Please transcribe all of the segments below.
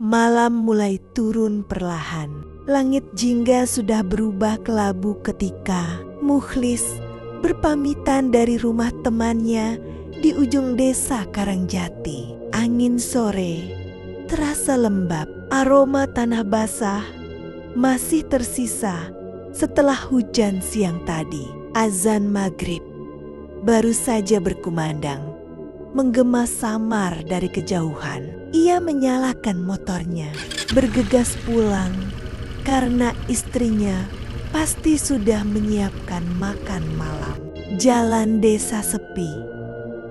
Malam mulai turun perlahan. Langit jingga sudah berubah kelabu ketika Mukhlis berpamitan dari rumah temannya di ujung desa Karangjati. Angin sore terasa lembab, aroma tanah basah masih tersisa setelah hujan siang tadi. Azan maghrib baru saja berkumandang, menggema samar dari kejauhan. Ia menyalakan motornya, bergegas pulang karena istrinya pasti sudah menyiapkan makan malam. Jalan desa sepi,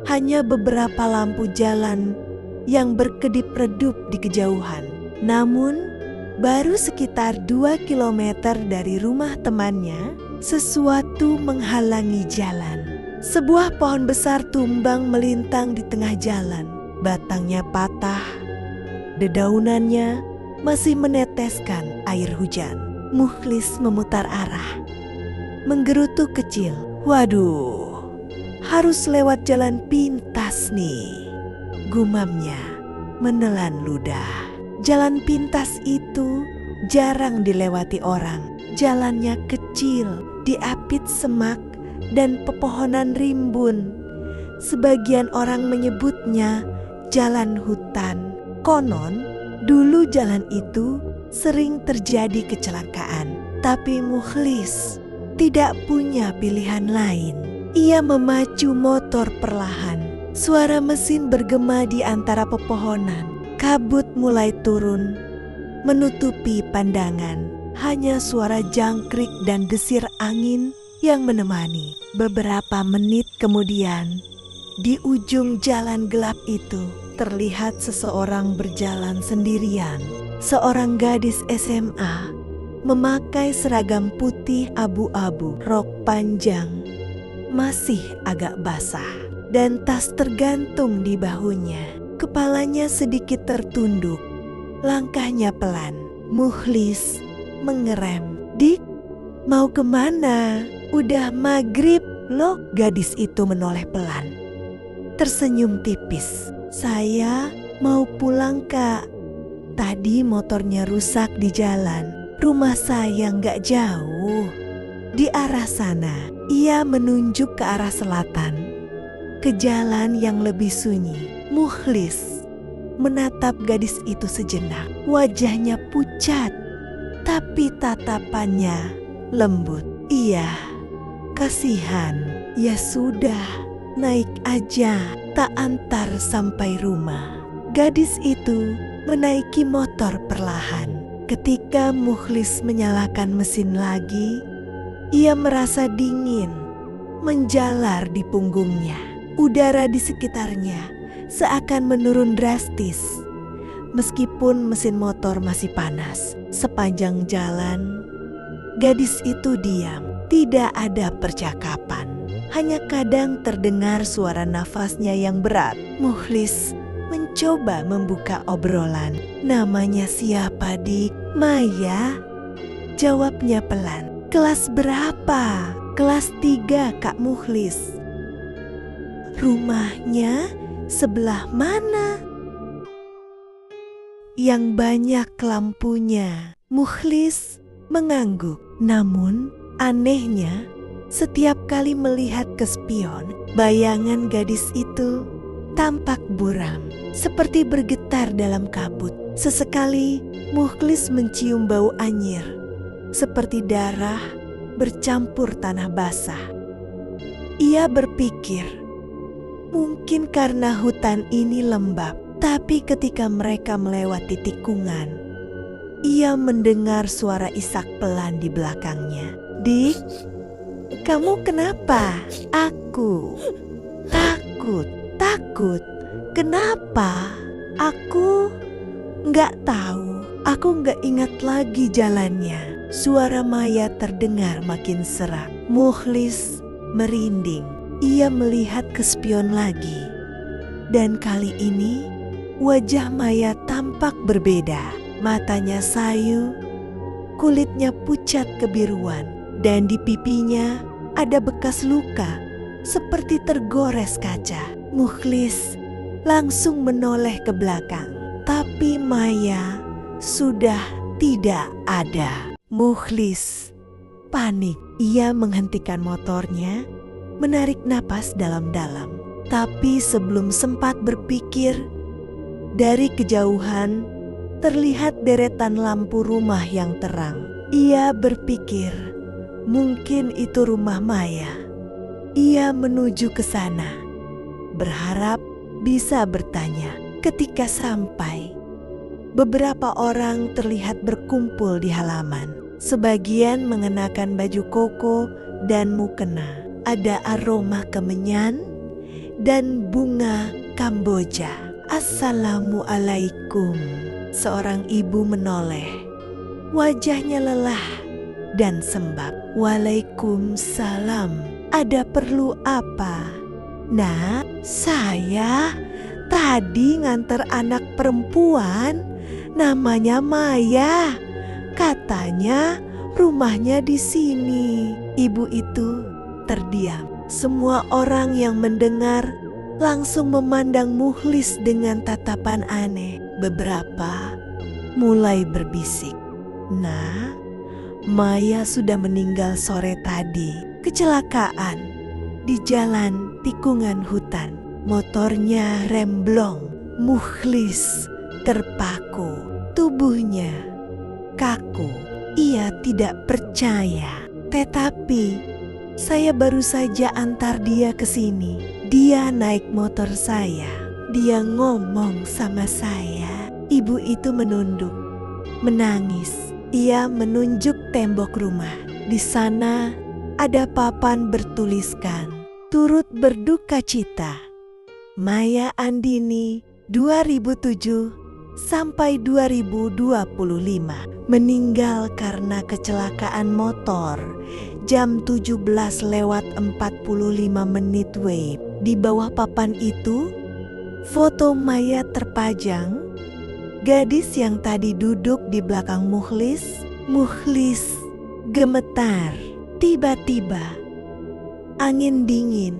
hanya beberapa lampu jalan yang berkedip-redup di kejauhan. Namun, baru sekitar 2 kilometer dari rumah temannya, sesuatu menghalangi jalan. Sebuah pohon besar tumbang melintang di tengah jalan. Batangnya patah, dedaunannya masih meneteskan air hujan. Mukhlis memutar arah, menggerutu kecil. Waduh, harus lewat jalan pintas nih, gumamnya menelan ludah. Jalan pintas itu jarang dilewati orang. Jalannya kecil, diapit semak dan pepohonan rimbun. Sebagian orang menyebutnya jalan hutan. Konon, dulu jalan itu sering terjadi kecelakaan. Tapi Mukhlis tidak punya pilihan lain. Ia memacu motor perlahan. Suara mesin bergema di antara pepohonan. Kabut mulai turun, menutupi pandangan. Hanya suara jangkrik dan desir angin yang menemani. Beberapa menit kemudian, di ujung jalan gelap itu terlihat seseorang berjalan sendirian. Seorang gadis SMA memakai seragam putih abu-abu, rok panjang masih agak basah, dan tas tergantung di bahunya. Kepalanya sedikit tertunduk, langkahnya pelan. Mukhlis mengerem. "Dik, mau kemana? Udah maghrib loh." Gadis itu menoleh pelan, tersenyum tipis. "Saya mau pulang, Kak. Tadi motornya rusak di jalan. Rumah saya nggak jauh. Di arah sana." Ia menunjuk ke arah selatan, ke jalan yang lebih sunyi. Mukhlis menatap gadis itu sejenak. Wajahnya pucat, tapi tatapannya lembut. "Iya, kasihan. Ya sudah, naik aja, tak antar sampai rumah." Gadis itu menaiki motor perlahan. Ketika Mukhlis menyalakan mesin lagi, ia merasa dingin menjalar di punggungnya. Udara di sekitarnya seakan menurun drastis. Meskipun mesin motor masih panas, sepanjang jalan gadis itu diam. Tidak ada percakapan, hanya kadang terdengar suara nafasnya yang berat. Mukhlis mencoba membuka obrolan. "Namanya siapa, Dik?" "Maya," jawabnya pelan. "Kelas berapa?" "Kelas 3, Kak Mukhlis." "Rumahnya sebelah mana?" "Yang banyak lampunya." Mukhlis mengangguk. Namun anehnya, setiap kali melihat ke spion, bayangan gadis itu tampak buram, seperti bergetar dalam kabut. Sesekali Mukhlis mencium bau anyir, seperti darah bercampur tanah basah. Ia berpikir, mungkin karena hutan ini lembab. Tapi ketika mereka melewati tikungan, ia mendengar suara isak pelan di belakangnya. "Dik, kamu kenapa?" "Aku takut." "Kenapa?" "Aku nggak tahu. Aku nggak ingat lagi jalannya." Suara Maya terdengar makin serak. Mukhlis merinding. Ia melihat ke spion lagi. Dan kali ini wajah Maya tampak berbeda. Matanya sayu, kulitnya pucat kebiruan, dan di pipinya ada bekas luka seperti tergores kaca. Mukhlis langsung menoleh ke belakang, tapi Maya sudah tidak ada. Mukhlis panik. Ia menghentikan motornya, menarik napas dalam-dalam. Tapi sebelum sempat berpikir, dari kejauhan terlihat deretan lampu rumah yang terang. Ia berpikir, mungkin itu rumah Maya. Ia menuju ke sana, berharap bisa bertanya. Ketika sampai, beberapa orang terlihat berkumpul di halaman. Sebagian mengenakan baju koko dan mukena. Ada aroma kemenyan dan bunga Kamboja. Assalamualaikum. Seorang ibu menoleh. Wajahnya lelah dan sembab. Waalaikumsalam. Ada perlu apa? Nah, saya tadi nganter anak perempuan. Namanya Maya. Katanya rumahnya di sini. Ibu itu terdiam. Semua orang yang mendengar langsung memandang Mukhlis dengan tatapan aneh. Beberapa mulai berbisik. Nah, Maya sudah meninggal sore tadi. Kecelakaan di jalan tikungan hutan. Motornya remblong. Mukhlis terpaku. Tubuhnya kaku. Ia tidak percaya. Tetapi saya baru saja antar dia ke sini. Dia naik motor saya. Dia ngomong sama saya. Ibu itu menunduk, menangis. Ia menunjuk tembok rumah. Di sana ada papan bertuliskan, turut berduka cita. Maya Andini 2007 sampai 2025 meninggal karena kecelakaan motor jam 17:45 WIB. Di bawah papan itu foto Maya terpajang. Gadis yang tadi duduk di belakang Mukhlis. Mukhlis gemetar. Tiba-tiba angin dingin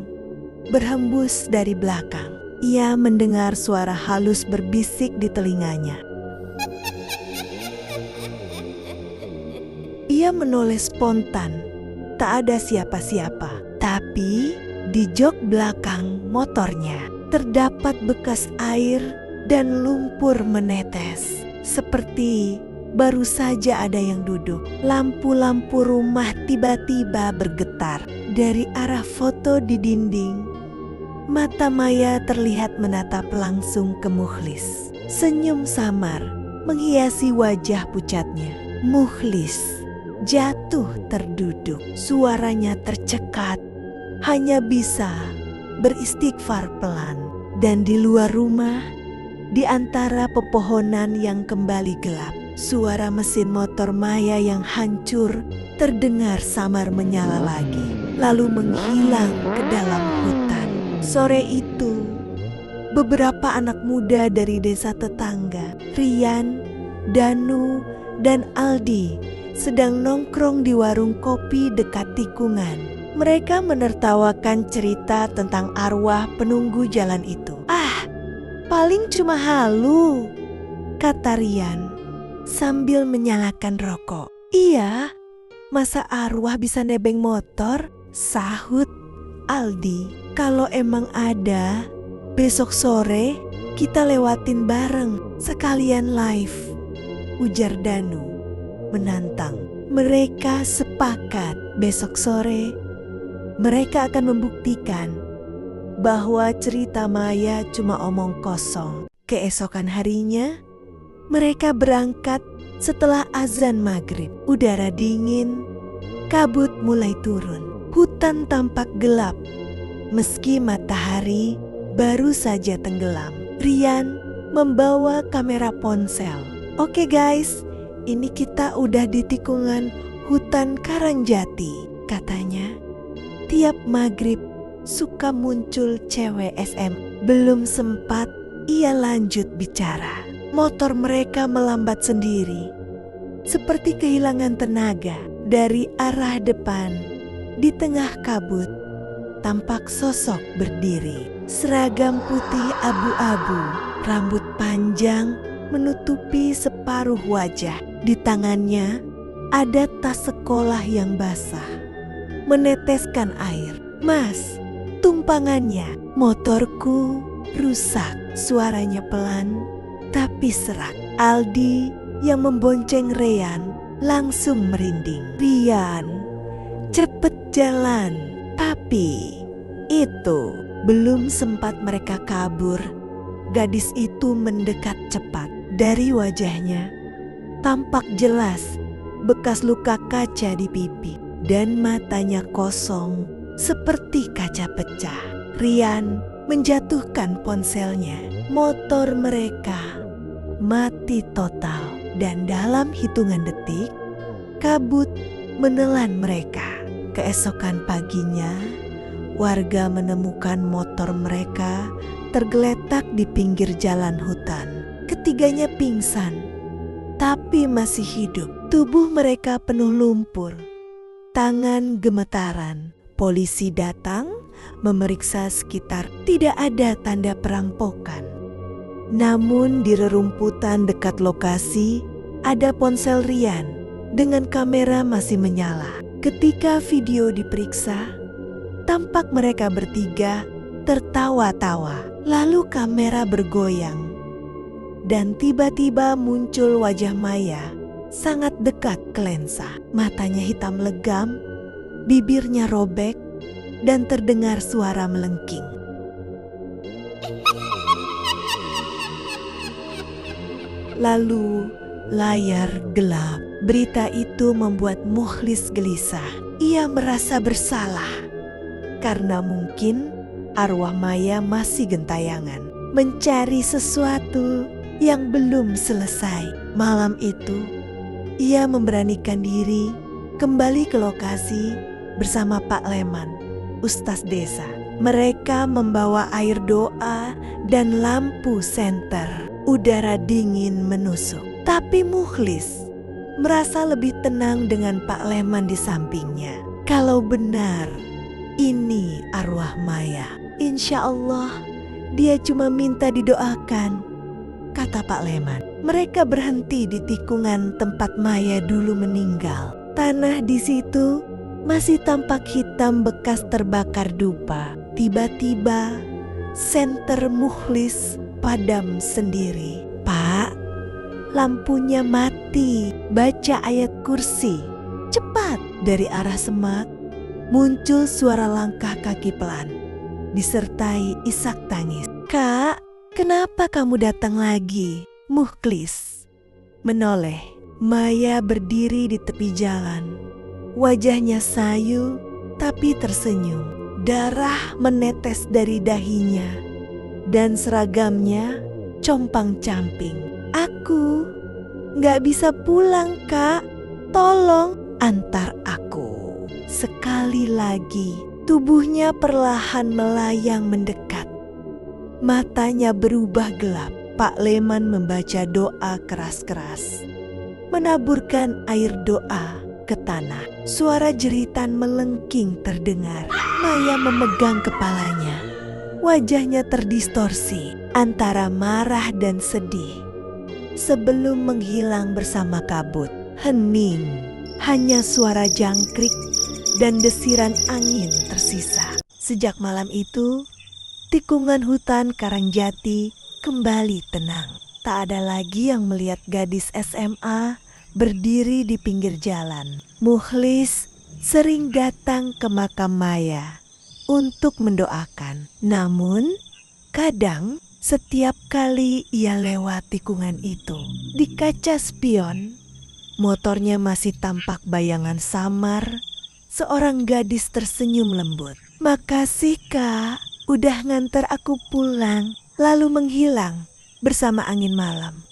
berhembus dari belakang. Ia mendengar suara halus berbisik di telinganya. Ia menoleh spontan. Tak ada siapa-siapa. Tapi di jok belakang motornya terdapat bekas air dan lumpur menetes. Seperti baru saja ada yang duduk. Lampu-lampu rumah tiba-tiba bergetar. Dari arah foto di dinding, mata Maya terlihat menatap langsung ke Mukhlis. Senyum samar menghiasi wajah pucatnya. Mukhlis jatuh terduduk. Suaranya tercekat. Hanya bisa beristighfar pelan. Dan di luar rumah, di antara pepohonan yang kembali gelap, suara mesin motor Maya yang hancur terdengar samar menyala lagi, lalu menghilang ke dalam hutan. Sore itu, beberapa anak muda dari desa tetangga, Rian, Danu, dan Aldi, sedang nongkrong di warung kopi dekat tikungan. Mereka menertawakan cerita tentang arwah penunggu jalan itu. "Ah, paling cuma halu," kata Rian sambil menyalakan rokok. "Iya, masa arwah bisa nebeng motor?" sahut Aldi. "Kalau emang ada, besok sore kita lewatin bareng sekalian live," ujar Danu menantang. Mereka sepakat besok sore mereka akan membuktikan bahwa cerita Maya cuma omong kosong. Keesokan harinya mereka berangkat setelah azan maghrib. Udara dingin, kabut mulai turun. Hutan tampak gelap meski matahari baru saja tenggelam. Rian membawa kamera ponsel. "Oke guys, ini kita udah di tikungan hutan Karangjati," katanya. "Tiap maghrib suka muncul cewek SM." Belum sempat ia lanjut bicara, motor mereka melambat sendiri, seperti kehilangan tenaga. Dari arah depan, di tengah kabut, tampak sosok berdiri. Seragam putih abu-abu, rambut panjang menutupi separuh wajah. Di tangannya ada tas sekolah yang basah, meneteskan air. "Mas, tumpangannya." "Motorku rusak." Suaranya pelan tapi serak. Aldi yang membonceng Rian langsung merinding. "Rian, cepet jalan." Tapi itu belum sempat mereka kabur, gadis itu mendekat cepat. Dari wajahnya tampak jelas bekas luka kaca di pipi dan matanya kosong seperti kaca pecah. Rian menjatuhkan ponselnya. Motor mereka mati total dan dalam hitungan detik kabut menelan mereka. Keesokan paginya, warga menemukan motor mereka tergeletak di pinggir jalan hutan. Ketiganya pingsan, tapi masih hidup. Tubuh mereka penuh lumpur, tangan gemetaran. Polisi datang, memeriksa sekitar. Tidak ada tanda perampokan. Namun di rerumputan dekat lokasi ada ponsel Rian dengan kamera masih menyala. Ketika video diperiksa, tampak mereka bertiga tertawa-tawa. Lalu kamera bergoyang dan tiba-tiba muncul wajah Maya sangat dekat ke lensa. Matanya hitam legam, bibirnya robek, dan terdengar suara melengking. Lalu layar gelap. Berita itu membuat Mukhlis gelisah. Ia merasa bersalah karena mungkin arwah Maya masih gentayangan mencari sesuatu yang belum selesai. Malam itu ia memberanikan diri kembali ke lokasi bersama Pak Leman, Ustaz desa. Mereka membawa air doa dan lampu senter. Udara dingin menusuk. Tapi Mukhlis merasa lebih tenang dengan Pak Leman di sampingnya. Kalau benar ini arwah Maya, insya Allah dia cuma minta didoakan, kata Pak Leman. Mereka berhenti di tikungan tempat Maya dulu meninggal. Tanah di situ masih tampak hitam bekas terbakar dupa. Tiba-tiba senter Mukhlis padam sendiri. "Pak, lampunya mati. Baca ayat kursi. Cepat!" Dari arah semak muncul suara langkah kaki pelan, disertai isak tangis. "Kak, kenapa kamu datang lagi?" Mukhlis menoleh. Maya berdiri di tepi jalan. Wajahnya sayu tapi tersenyum. Darah menetes dari dahinya dan seragamnya compang-camping. "Aku gak bisa pulang, Kak. Tolong antar aku." Sekali lagi tubuhnya perlahan melayang mendekat. Matanya berubah gelap. Pak Leman membaca doa keras-keras, menaburkan air doa ke tanah. Suara jeritan melengking terdengar. Maya memegang kepalanya. Wajahnya terdistorsi antara marah dan sedih. Sebelum menghilang bersama kabut, hening. Hanya suara jangkrik dan desiran angin tersisa. Sejak malam itu, tikungan hutan Karangjati kembali tenang. Tak ada lagi yang melihat gadis SMA berdiri di pinggir jalan. Mukhlis sering datang ke makam Maya untuk mendoakan. Namun, kadang setiap kali ia lewat tikungan itu, di kaca spion, motornya masih tampak bayangan samar seorang gadis tersenyum lembut. "Makasih, Kak, udah nganter aku pulang." Lalu menghilang bersama angin malam.